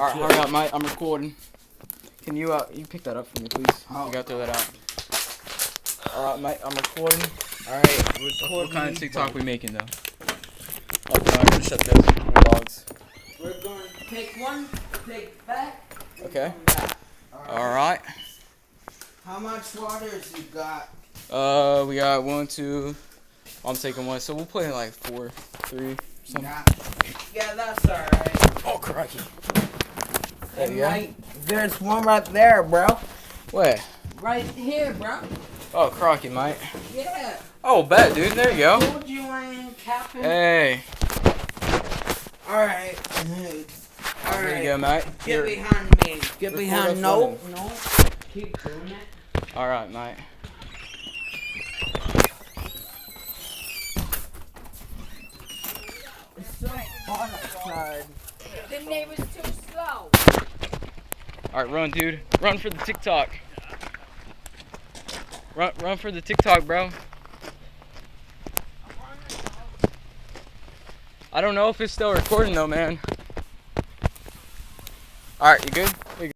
Alright, hurry up, mate. I'm recording. Can you pick that up for me, please? Oh. You gotta throw that out. Alright, mate. I'm recording. Alright, What kind of TikTok we making, though? Oh, no, I'm gonna shut this. My dogs. We're going to take one, take back. Okay. Back. Alright. How much waters you got? We got 1, 2. I'm taking 1, so we'll play like 4, 3, something. Yeah, that's alright. Oh, crikey. There you And go. right, there's one right there, bro. Where? Right here, bro. Oh, crikey, mate. Yeah. Oh, bet, dude. There you go. Told you I ain't capping. Hey. Alright. There you go, mate. Get behind me. Get Record behind. us No, running. no. Keep doing it. Alright, mate. It's so hot outside. The neighbor's too slow. Alright, run, dude. Run for the TikTok. Run for the TikTok, bro. I don't know if it's still recording, though, man. Alright, you good?